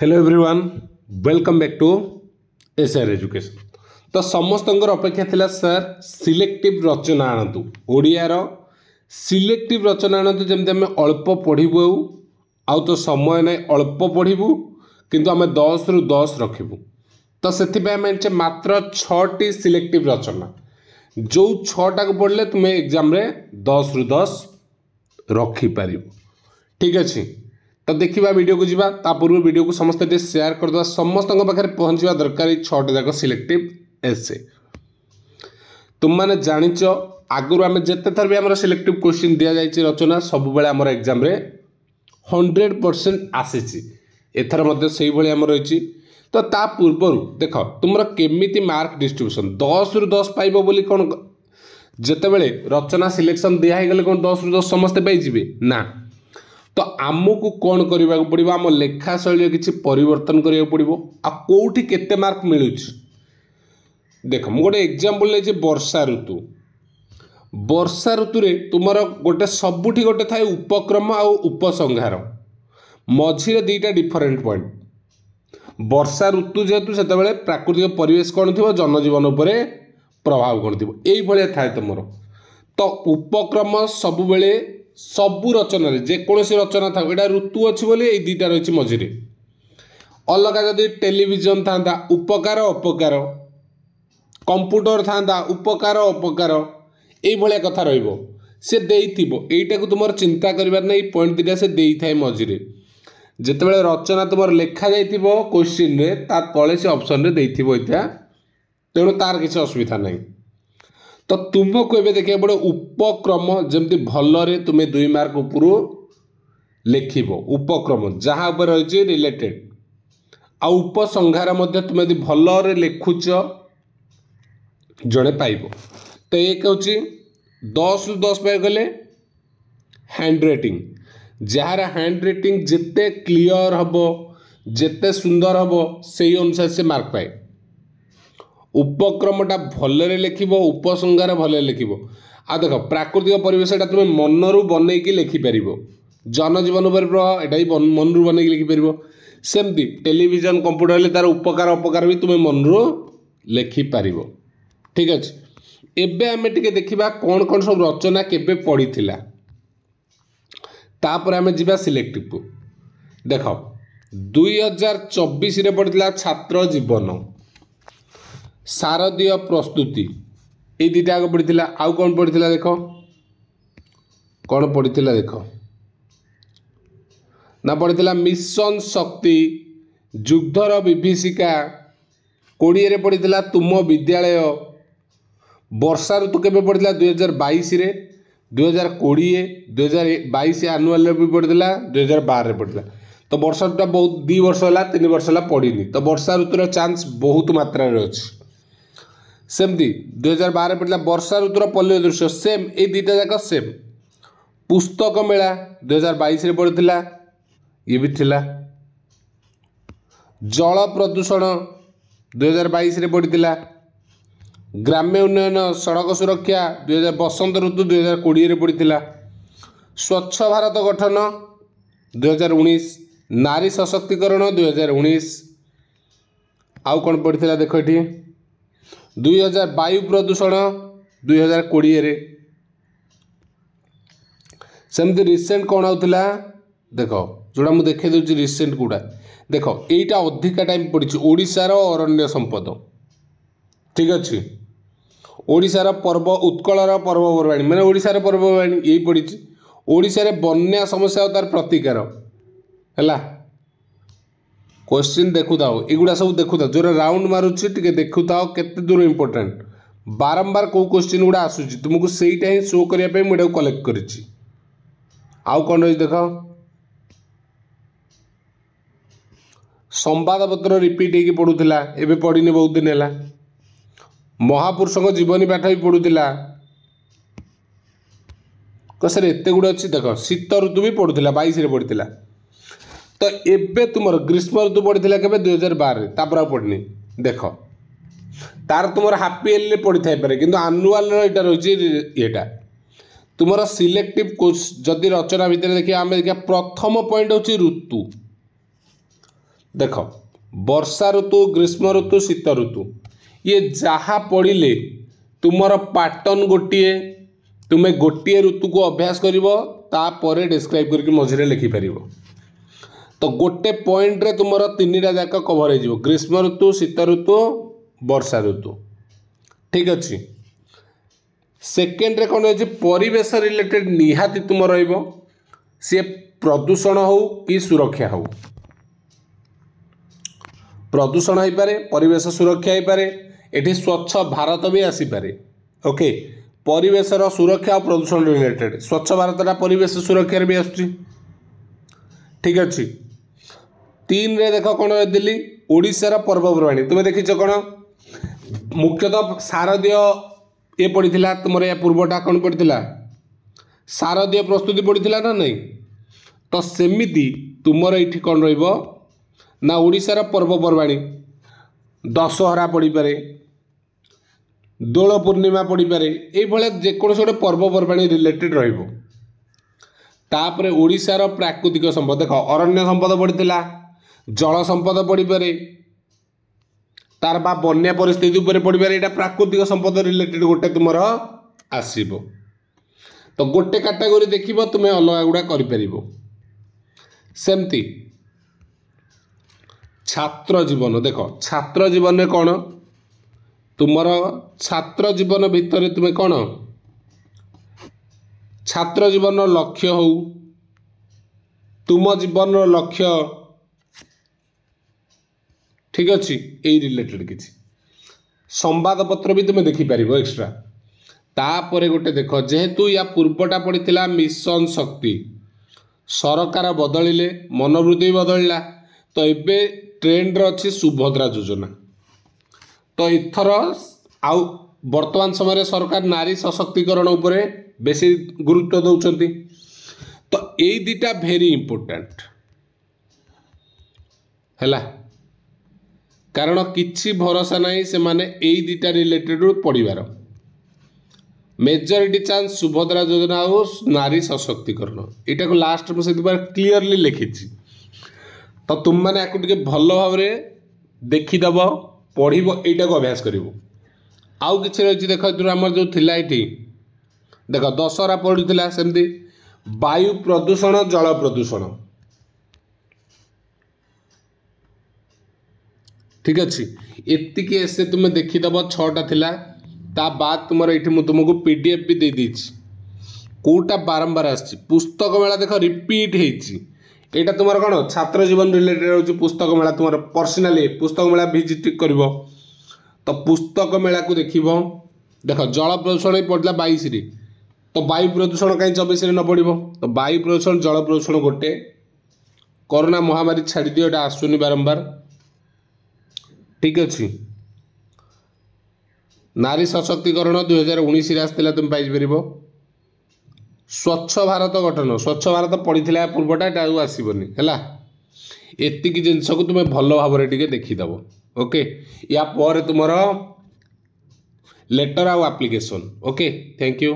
Hello everyone welcome back to SR education. तो समस्त अपेक्षा थिला सर सिलेक्टिव रचना आणतु ओडियार सिलेक्टिव रचना आणतु जमती आम अल्प पढ़ू आउ तो समय ना अल्प पढ़ू किंतु आम 10 रु 10 रखिबू। तो से आम मात्र 6टी सिलेक्टिव रचना जो 6टा को पढ़ले तुम्हें एग्जाम रे 10 रु 10 रखिपार। ठीक अच्छे तो देखा वीडियो को जीवा ता पूर्व वीडियो को समस्त शेयर करदे समस्त पाखे पहुँचवा दरकार 6टा जाक सिलेक्टिव एसे। तुम मैंने जाच आगुरी आम जिते थर भी आम सिलेक्टिव क्वेश्चन दि जाए रचना सब बेले आम एग्जाम 100% आसी एथर से आम रही। तो ता पूर्व देख तुम केमिति मार्क डिस्ट्रीब्यूशन 10 रु 10 पाइब बोली कौन जितेबले रचना सिलेक्शन दिगले कौन 10 रु 10 समस्ते पाइबे ना। तो आमको कौन करने को पड़ो आम लेखा शैली किसी परिवर्तन करा पड़ो आ कौटी केते मार्क मिलूँ। देख मु गोटे एग्जांपल ले वर्षा ऋतु वर्षा ऋतु तुम गोटे सबुठी गोटे थाए उपक्रम आ उपसंहार मझीरे दुईटा डिफरेंट पॉइंट। वर्षा ऋतु जेहेतु से प्राकृतिक परिवेश कौन थी जनजीवन उपर प्रभाव कौन थी यही थाए तुम। तो उपक्रम सबुबले सबु रचना जेकोसी रचना था यहाँ ऋतु अच्छी बोली ये दुईटा रही मझीरे अलग जदि टेलीविजन था उपकार अपकार कंप्यूटर था उपकार अपकार ये कथा रे देटा को तुम चिंता कर पॉइंट दुटा से दे थाए मझीरे जितेबाला रचना तुम लिखा जाइए क्वेश्चन रे तले से ऑप्शन रे देथिबो इता तेणु तार किसी असुविधा नहीं। तो तुमको एवं देखा पड़ो उपक्रम जमती भलरे तुम्हें 2 मार्क उपरू लिखिब उपक्रम जहाँ उपर रही रिलेटेड आ उपसंहार तुम्हें यदि भलरे लिखुच जड़े पाइब। तो एक हूँ 10 रु 10 पाई गले hand writing jar hand writing जिते क्लियर हम जिते सुंदर हम से अनुसार से मार्क पाए। उपक्रमटा भलरे लिखिब उपसंहार भले लिखिब आ देख प्राकृतिक परिवेश तुम्हें मनरू बनईकी लिखिपर जनजीवन पर प्रभाव यहाँ मनरू बनईकी लिखिपर सेमती टेलीविजन कंप्यूटर तार उपकार अपकार भी तुम्हें मनरू लिखिपर। ठीक अच्छे एबे आम टे देखा कौन कौन सब रचना केबे पड़ी थिला तापर आम जीवा सिलेक्टिव को। देख 2024 रे पड़ता छात्र जीवन शारदीय प्रस्तुति ये दुईटा आगे पड़ता आउ कौन पड़ता देख कौन पड़ता देख ना पड़ता मिशन शक्ति युद्धर विभीषिका 20 रे पड़ता तुम विद्यालय वर्षा ऋतु केबे पड़ता 2022 रे 2020 2022 आनुआल भी पड़ता 2012 रे पड़ता। तो वर्षा ऋतुटा बहुत 2 वर्ष है 3 वर्ष है पड़नी तो वर्षा ऋतुर चांस बहुत मात्रा अच्छी। सेमती 2012 पड़ता वर्षा ऋतुर पल्लवी दृश्य सेम ये दुईटा जाक सेम। पुस्तक मेला 2022 रे पड़ता ये भी थिला। जल प्रदूषण 2022 रे पड़ता। ग्राम्य उन्नयन सड़क सुरक्षा 2000 बसंत ऋतु 2020 रे पड़ता। स्वच्छ भारत गठन 2019 नारी सशक्तिकरण 2019 आउ कौन पड़ता देख ये 2000 वायु प्रदूषण 2020 रे सेमती रिसेंट कौन आउला देख जोड़ा मुझे देखे दूसरी रिसेंट गुड़ा देख यहीटा अधिका टाइम पड़ी ओडिशार अरण्य संपद। ठीक अच्छे ओडिशार पर्व उत्कलर पर्वपर्वाणी मैंने ओडिशार पर्वपर्वाणी यही पड़ी ओडिशार बन्या समस्या तार प्रतिकार है क्वेश्चन देखु था युवा सब देखु था जो राउंड मारुची टे देखु था केते दूर इंपोर्टेंट बारंबार कौ क्वेश्चन गुड़ा आसूची तुमको सहीटा ही शो करने मुझे कलेक्ट करिछि। आउ कौन रही देख संवादपत्र रिपीट होगी पड़ूला एवं पढ़नी बहुत दिन है। महापुरुष जीवनी पाठ भी पड़ूला सर एत गुड़े अच्छी देख शीत ऋतु भी पड़ूला 22 रे पड़ता। तो एबे तुम ग्रीष्म ऋतु पड़ता के 2012 तापर आ पड़नी देख तार तुम हाफी इयरली पड़ी थाईपे कि आनुआल यहाँ रही ये तुम सिलेक्टिव जदि रचना भितर देखिए आम देखिए प्रथम पॉइंट हूँ ऋतु देख वर्षा ऋतु ग्रीष्म ऋतु शीत ऋतु ये जहाँ पढ़िले तुमर पैटर्न गोटे तुम्हें गोटे ऋतु को अभ्यास कर डिस्क्राइब करके मझे लिखिपर तो गोटे पॉइंट रे तुमर तीनटा जाक कवर हो ग्रीष्म ऋतु शीत ऋतु वर्षा ऋतु ठीक अच्छे सेकेंड रे कौन अच्छे परिवेश रिलेटेड निहाती तुम सी प्रदूषण हो कि सुरक्षा हो प्रदूषण हो पारे परिवेश सुरक्षा हो पारे एठी स्वच्छ भारत भी आसीपारे ओके परिवेशर सुरक्षा और प्रदूषण रिलेटेड स्वच्छ भारतटा परिवेश सुरक्षा भी आसुची ठीक अच्छे 3 रे देख कौन दिल्ली ओडिशार पर्वपर्वाणी तुम्हें देखीच कौन मुख्यतः शारदीय ये पड़ा तुम या पूर्वटा कौन पड़ा शारदीय प्रस्तुति पड़ा ना नहीं तो सेमिति तुमर ये कौन ना ओडिशार पर्वपर्वाणी दशहरा पड़ पारे दोल पूर्णिमा पड़ पारे ये जेकोसी गोटे पर्वपर्वाणी रिलेटेड तापर ओडिशार प्राकृतिक संपद देख अरण्य संपद पड़ा जल संपद पड़ पारे तार बा बन्या परिस्थिति उपर पड़ पारे यहाँ प्राकृतिक संपद रिलेटेड गोटे तुम आसब तो गोटे कैटेगोरी देख तुम्हें अलग गुड़ा कर सेमती छात्र जीवन देख छात्र जीवन में कौन तुमर छात्र जीवन भितर तुम्हें कौन छात्र जीवन लक्ष्य हो तुम जीवन लक्ष्य ठीक अच्छे यही रिलेटेड किसी संवादपत्र भी तुम्हें देखिपार एक्स्ट्रा तापर गोटे देख जेहेतु या पूर्वटा पड़ा मिशन शक्ति सरकार बदलिले मनोवृत्ति बदलला तो ये ट्रेंड अच्छी सुभद्रा योजना तो इथर आउ वर्तमान समय सरकार नारी सशक्तिकरण उपरे बेसी गुरुत्व दौरान तो यही दुटा भेरी इंपोर्टेंट है कारण किछि भरोसा नहीं से माने यही दुटा रिलेटेड पढ़ार मेजोरिटी चांस सुभद्रा योजना हो नारी सशक्तिकरण यहाँ को लास्ट में से क्लीयरली लिखी तो तुम मैंने या भल भाव देखीदेव पढ़ यहाँ को अभ्यास कर आउ कि रही देख आम जो थिला ये देख दशहरा पड़ूला सेमती वायु प्रदूषण जल प्रदूषण ठीक अच्छे एतिकी ऐसे तुम्हें देखीदेव 6टा थिला ता बाद तुम ये तुमको पीडीएफ भी दे देछि कोटा बारंबार आछि पुस्तक मेला देख रिपीट होइछि एटा तुम कौन छात्र जीवन रिलेटेड हो पुस्तक मेला तुम पर्सनाली पुस्तक मेला भिजिट कर तो पुस्तक मेला को देख देख जल प्रदूषण पड़ा 22 रे तो वायु प्रदूषण कहीं 24 रे न पड़ो तो वायु प्रदूषण जल प्रदूषण गोटे कोरोना महामारी छाड़ी दियो एटा आसुनी बारंबार ठीक अच्छे नारी सशक्तिकरण 2019 आसला तुम पाइपर स्वच्छ भारत गठन स्वच्छ भारत पड़ा पूर्वटा यहाँ आसबनी है एतिकी जिनस को तुम्हें भल भाव देखीदेव ओके या पर तुम लेटर आउ एप्लिकेशन ओके थैंक यू।